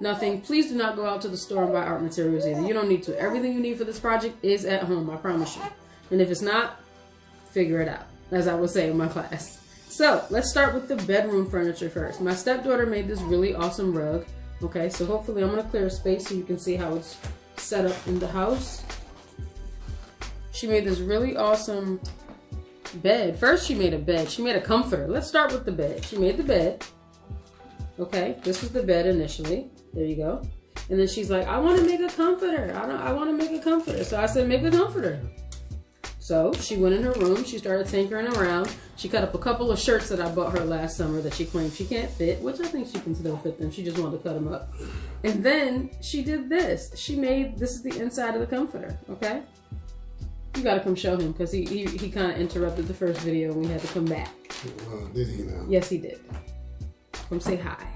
nothing. Please do not go out to the store and buy art materials either. You don't need to. Everything you need for this project is at home, I promise you. And if it's not, figure it out, as I would say in my class. So let's start with the bedroom furniture first. My stepdaughter made this really awesome rug. Okay, so hopefully I'm gonna clear a space so you can see how it's set up in the house. She made this really awesome bed. First she made a bed. She made a comforter. Let's start with the bed. She made the bed. Okay, this was the bed initially. There you go. And then she's like, I want to make a comforter. I want to make a comforter. So I said, make a comforter. So she went in her room. She started tinkering around. She cut up a couple of shirts that I bought her last summer that she claimed she can't fit, which I think she can still fit them. She just wanted to cut them up. And then she did this. She made, this is the inside of the comforter, okay? You gotta come show him because he kind of interrupted the first video and we had to come back. Did he now? Yes, he did. Come say hi.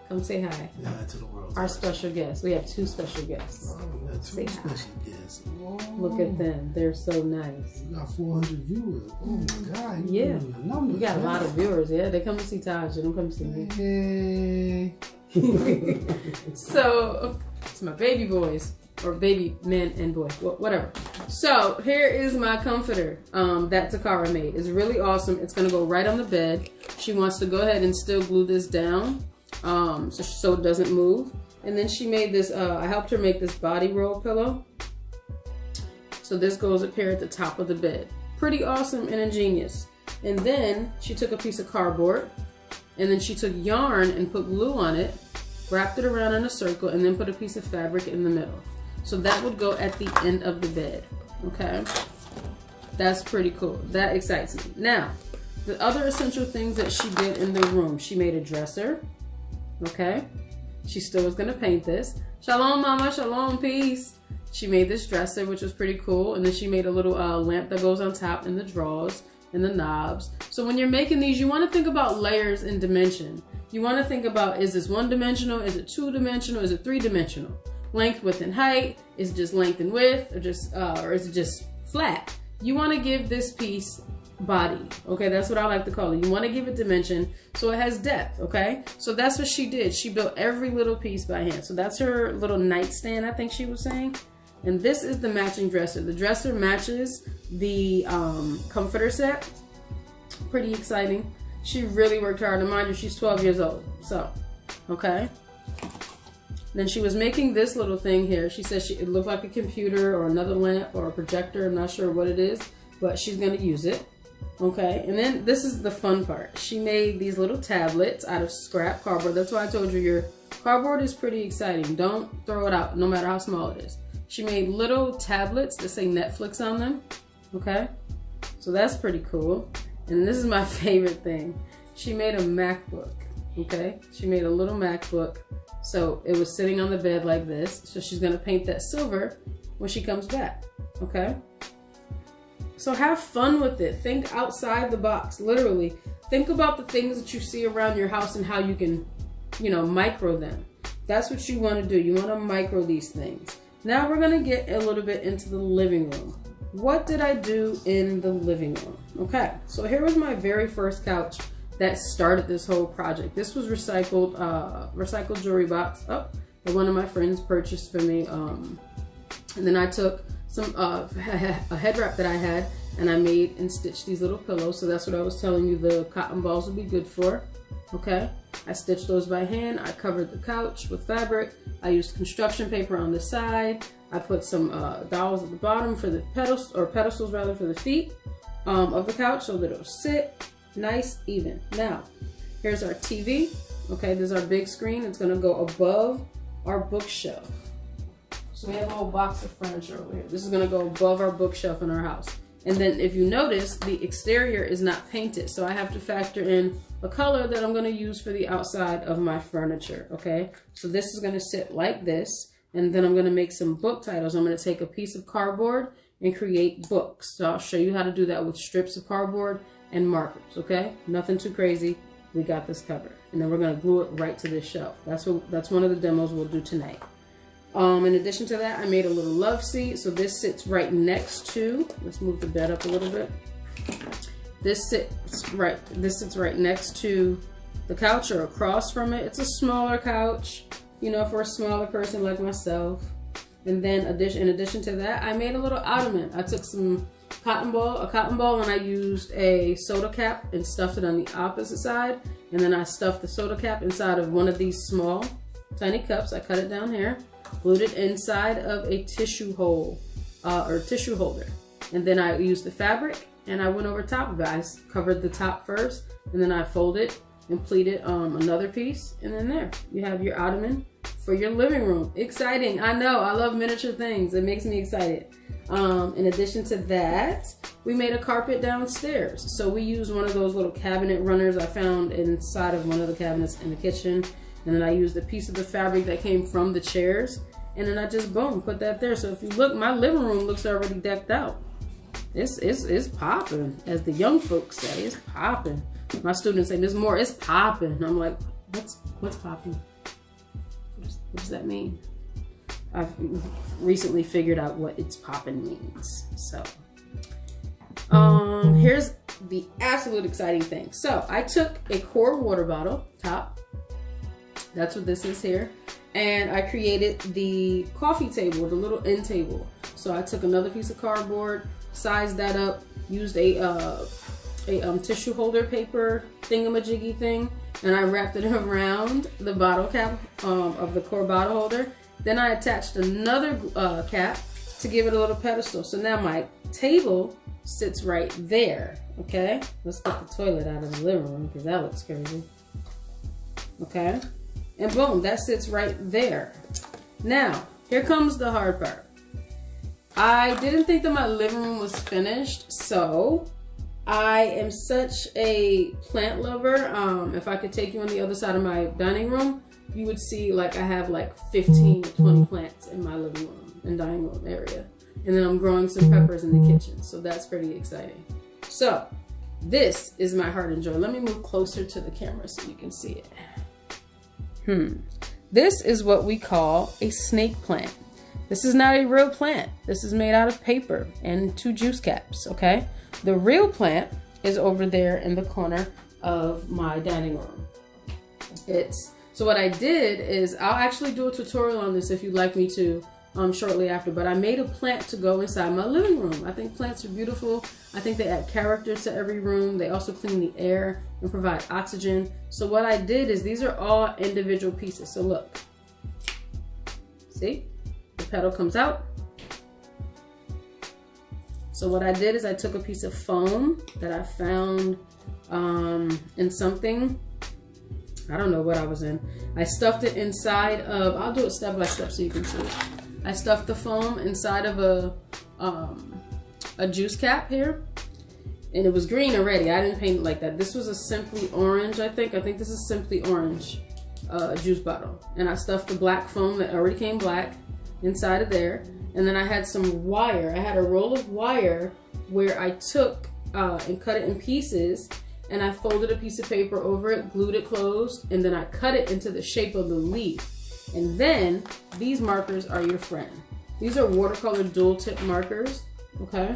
Come say hi. Yeah, to the world. Our special guests. We have 2 special guests. Oh, we got 2 special guests. Oh. Look at them. They're so nice. We got 400 viewers. Oh my God. Yeah. We got a lot of viewers. Yeah, they come to see Taj. They don't come to see me. Hey. So, it's my baby boys. Or baby men and boys. Whatever. So, here is my comforter that Takara made. It's really awesome. It's going to go right on the bed. She wants to go ahead and still glue this down. So it doesn't move. And then she made this, I helped her make this body roll pillow. So this goes up here at the top of the bed. Pretty awesome and ingenious. And then she took a piece of cardboard and then she took yarn and put glue on it, wrapped it around in a circle, and then put a piece of fabric in the middle. So that would go at the end of the bed, okay? That's pretty cool. That excites me. Now, the other essential things that she did in the room, she made a dresser. Okay, she still was gonna paint this. Shalom, mama, shalom, peace. She made this dresser, which was pretty cool. And then she made a little lamp that goes on top and the drawers and the knobs. So when you're making these, you wanna think about layers and dimension. You wanna think about, is this 1-dimensional? Is it 2-dimensional? Is it 3-dimensional? Length, width, and height? Is it just length and width? Or is it just flat? You wanna give this piece body, okay? That's what I like to call it. You want to give it dimension so it has depth, okay? So that's what she did. She built every little piece by hand. So that's her little nightstand, I think she was saying. And this is the matching dresser. The dresser matches the comforter set. Pretty exciting. She really worked hard. And mind you, she's 12 years old. So, okay. Then she was making this little thing here. She said it looked like a computer or another lamp or a projector. I'm not sure what it is, but she's going to use it. Okay, and then this is the fun part. She made these little tablets out of scrap cardboard. That's why I told you your cardboard is pretty exciting. Don't throw it out, no matter how small it is. She made little tablets that say Netflix on them. Okay, so that's pretty cool. And this is my favorite thing. She made a MacBook. Okay, she made a little MacBook. So it was sitting on the bed like this. So she's gonna paint that silver when she comes back. Okay. So have fun with it. Think outside the box, literally. Think about the things that you see around your house and how you can, micro them. That's what you want to do. You want to micro these things. Now we're going to get a little bit into the living room. What did I do in the living room? Okay, so here was my very first couch that started this whole project. This was recycled jewelry box that one of my friends purchased for me. And then I took some a head wrap that I had and I made and stitched these little pillows. So that's what I was telling you the cotton balls would be good for. Okay, I stitched those by hand. I covered the couch with fabric. I used construction paper on the side. I put some dowels at the bottom for the pedestals rather for the feet of the couch so that it'll sit nice, even. Now, here's our TV. Okay, this is our big screen. It's gonna go above our bookshelf. So we have a whole box of furniture over here. This is gonna go above our bookshelf in our house. And then if you notice, the exterior is not painted. So I have to factor in a color that I'm gonna use for the outside of my furniture, okay? So this is gonna sit like this. And then I'm gonna make some book titles. I'm gonna take a piece of cardboard and create books. So I'll show you how to do that with strips of cardboard and markers, okay? Nothing too crazy. We got this covered. And then we're gonna glue it right to this shelf. That's one of the demos we'll do tonight. In addition to that, I made a little love seat. So this sits right next to, let's move the bed up a little bit. This sits right next to the couch are across from it. It's a smaller couch, you know, for a smaller person like myself. And then in addition to that, I made a little ottoman. I took some cotton ball, and I used a soda cap and stuffed it on the opposite side. And then I stuffed the soda cap inside of one of these small, tiny cups. I cut it down here, glued it inside of a tissue hole, or tissue holder. And then I used the fabric and I went over top of it. I covered the top first, and then I folded and pleated another piece. And then there, you have your ottoman for your living room. Exciting, I know, I love miniature things. It makes me excited. In addition to that, we made a carpet downstairs. So we used one of those little cabinet runners I found inside of one of the cabinets in the kitchen. And then I used a piece of the fabric that came from the chairs. And then I just, boom, put that there. So if you look, my living room looks already decked out. It's popping, as the young folks say. It's popping. My students say, Ms. Moore, it's popping. I'm like, what's popping? What does that mean? I've recently figured out what it's popping means. So, here's the absolute exciting thing. So I took a core water bottle top. That's what this is here. And I created the coffee table, the little end table. So I took another piece of cardboard, sized that up, used a tissue holder paper thingamajiggy thing, and I wrapped it around the bottle cap of the core bottle holder. Then I attached another cap to give it a little pedestal. So now my table sits right there, okay? Let's get the toilet out of the living room because that looks crazy. Okay, and boom, that sits right there. Now, here comes the hard part. I didn't think that my living room was finished, so I am such a plant lover. If I could take you on the other side of my dining room, you would see like I have like 15 to 20 plants in my living room and dining room area. And then I'm growing some peppers in the kitchen. So that's pretty exciting. So this is my heart and joy. Let me move closer to the camera so you can see it. This is what we call a snake plant. This is not a real plant. This is made out of paper and 2 juice caps, okay? The real plant is over there in the corner of my dining room. So what I did is, I'll actually do a tutorial on this if you'd like me to shortly after, but I made a plant to go inside my living room. I think plants are beautiful. I think they add character to every room. They also clean the air and provide oxygen. So what I did is, these are all individual pieces. So look, see, the petal comes out. So what I did is I took a piece of foam that I found in something, I don't know what I was in. I stuffed it inside of, I'll do it step by step so you can see it. I stuffed the foam inside of a juice cap here. And it was green already. I didn't paint it like that. This was a Simply Orange, I think. I think this is Simply Orange juice bottle. And I stuffed the black foam that already came black inside of there. And then I had some wire. I had a roll of wire where I took and cut it in pieces, and I folded a piece of paper over it, glued it closed, and then I cut it into the shape of the leaf. And then these markers are your friend. These are watercolor dual tip markers, okay?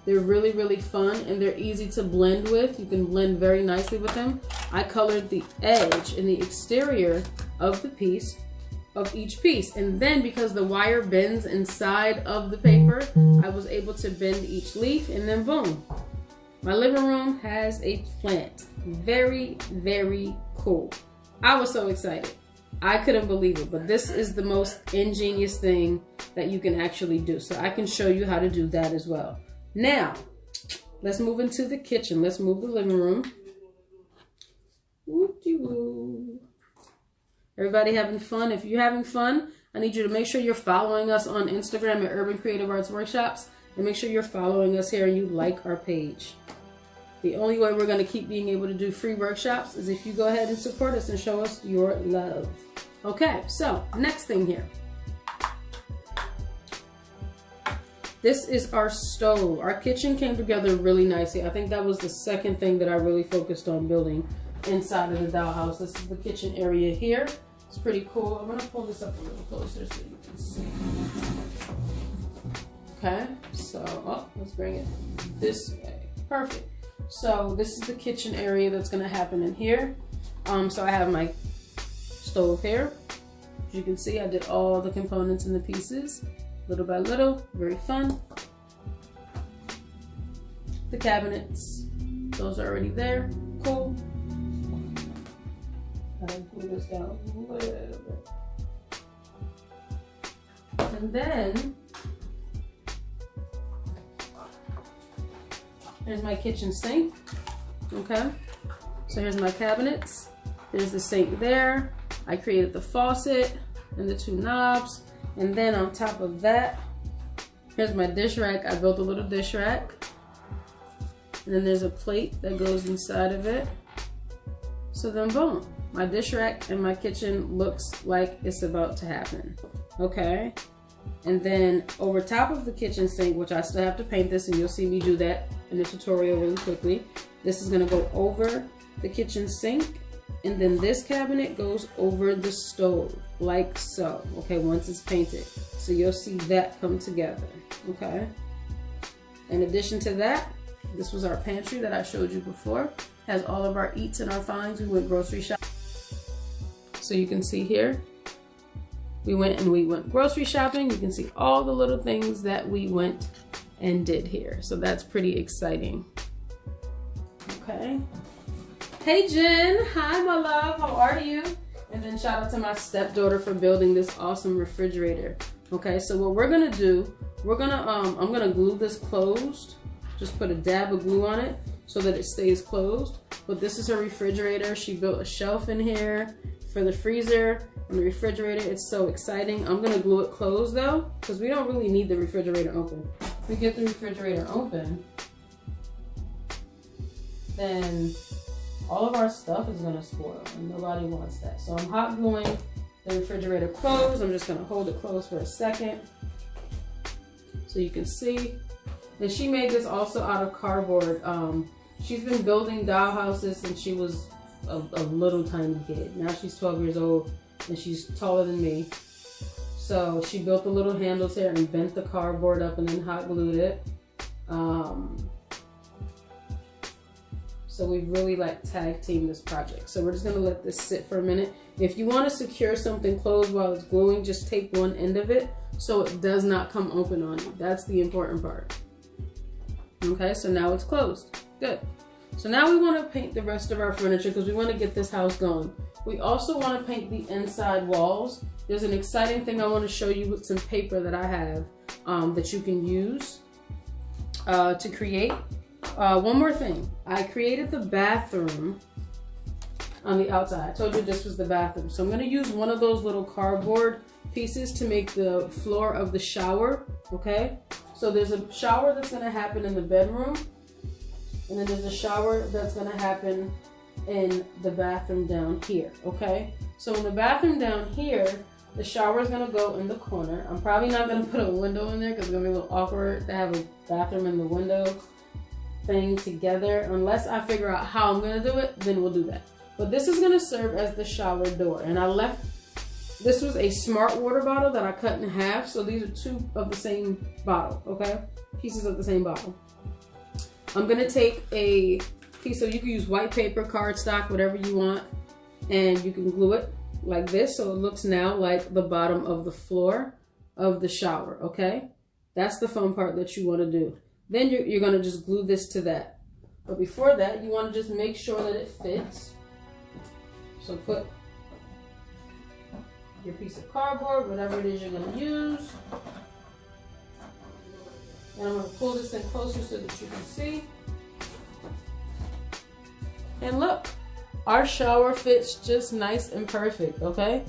They're really, really fun, and they're easy to blend with. You can blend very nicely with them. I colored the edge and the exterior of the piece, of each piece. And then because the wire bends inside of the paper, I was able to bend each leaf, and then boom. My living room has a plant. Very, very cool. I was so excited. I couldn't believe it, but this is the most ingenious thing that you can actually do. So I can show you how to do that as well. Now, let's move into the kitchen. Let's move the living room. Woo-dee-woo. Everybody having fun? If you're having fun, I need you to make sure you're following us on Instagram at Urban Creative Arts Workshops, and make sure you're following us here and you like our page. The only way we're going to keep being able to do free workshops is if you go ahead and support us and show us your love. Okay, so next thing here. This is our stove. Our kitchen came together really nicely. I think that was the second thing that I really focused on building inside of the dollhouse. This is the kitchen area here. It's pretty cool. I'm gonna pull this up a little closer so you can see. Okay, so let's bring it this way. Perfect. So this is the kitchen area that's gonna happen in here. So I have my stove here. As you can see, I did all the components and the pieces, little by little, very fun. The cabinets, those are already there, cool. I'll glue this down a little bit. And then, here's my kitchen sink, okay? So here's my cabinets. There's the sink there. I created the faucet and the two knobs. And then on top of that, here's my dish rack. I built a little dish rack. And then there's a plate that goes inside of it. So then boom, my dish rack in my kitchen looks like it's about to happen, okay? And then over top of the kitchen sink, which I still have to paint this, and you'll see me do that in the tutorial really quickly. This is gonna go over the kitchen sink, and then this cabinet goes over the stove, like so, okay, once it's painted. So you'll see that come together, okay? In addition to that, this was our pantry that I showed you before. Has all of our eats and our finds. We went grocery shopping. So you can see here, we went grocery shopping. You can see all the little things that we went and did here. So that's pretty exciting. Okay. Hey Jen, hi my love, how are you? And then shout out to my stepdaughter for building this awesome refrigerator. Okay, so what we're gonna do, I'm gonna glue this closed. Just put a dab of glue on it so that it stays closed. But this is her refrigerator. She built a shelf in here for the freezer and the refrigerator. It's so exciting. I'm gonna glue it closed though, because we don't really need the refrigerator open. If we get the refrigerator open, then all of our stuff is gonna spoil and nobody wants that. So I'm hot gluing the refrigerator closed. I'm just gonna hold it closed for a second so you can see. And she made this also out of cardboard. She's been building dollhouses since she was a little tiny kid. Now she's 12 years old and she's taller than me. So she built the little handles here and bent the cardboard up and then hot glued it. So we've really like tag teamed this project. So we're just gonna let this sit for a minute. If you wanna secure something closed while it's gluing, just take one end of it so it does not come open on you. That's the important part. Okay, so now it's closed. Good. So now we want to paint the rest of our furniture because we want to get this house going. We also want to paint the inside walls. There's an exciting thing I want to show you with some paper that I have that you can use to create. One more thing. I created the bathroom on the outside. I told you this was the bathroom. So I'm going to use one of those little cardboard pieces to make the floor of the shower, okay? So there's a shower that's gonna happen in the bedroom, and then there's a shower that's gonna happen in the bathroom down here, okay? So in the bathroom down here, the shower is gonna go in the corner. I'm probably not gonna put a window in there because it's gonna be a little awkward to have a bathroom and the window thing together. Unless I figure out how I'm gonna do it, then we'll do that. But this is gonna serve as the shower door, and this was a Smart water bottle that I cut in half. So these are two of the same bottle, okay? Pieces of the same bottle. I'm gonna take a piece of, you can use white paper, cardstock, whatever you want, and you can glue it like this. So it looks now like the bottom of the floor of the shower, okay? That's the fun part that you wanna do. Then you're gonna just glue this to that. But before that, you wanna just make sure that it fits. So put your piece of cardboard, whatever it is you're going to use. And I'm going to pull this in closer so that you can see. And look, our shower fits just nice and perfect, okay?